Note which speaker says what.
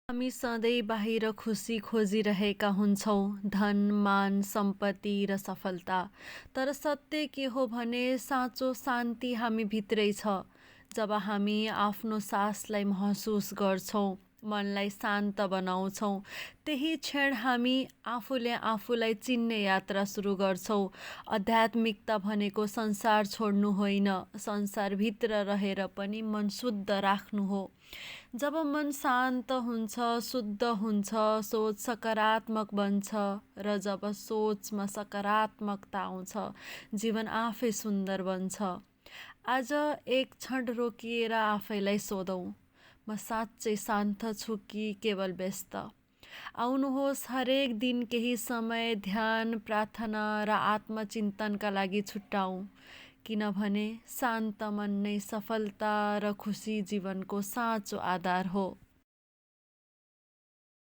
Speaker 1: हामी सधैँ बाहिर खुसी खोजिरहेका हुन्छौँ, धन, मान, सम्पत्ति र सफलता। तर सत्य के हो भने साँचो शान्ति हामी भित्रै छ। जब हामी आफ्नो सासलाई महसुस गर्छौँ, मनलाई शान्त बनाउँछौँ, त्यही क्षण हामी आफूले आफूलाई चिन्ने यात्रा सुरु गर्छौँ। आध्यात्मिकता भनेको संसार छोड्नु होइन, संसारभित्र रहेर पनि मन शुद्ध राख्नु हो। जब मन शान्त हुन्छ, शुद्ध हुन्छ, सोच सकारात्मक बन्छ र जब सोचमा सकारात्मकता आउँछ, जीवन आफै सुन्दर बन्छ। आज एक क्षण रोकिएर आफैलाई सोधौँ, म साँच्चै शान्त छु कि केवल व्यस्त? आउनुहोस् हरेक दिन केही समय ध्यान, प्रार्थना र आत्मचिन्तनका लागि छुट्याउँ। किनभने शान्त मन नै सफलता र खुसी जीवनको साँचो आधार हो।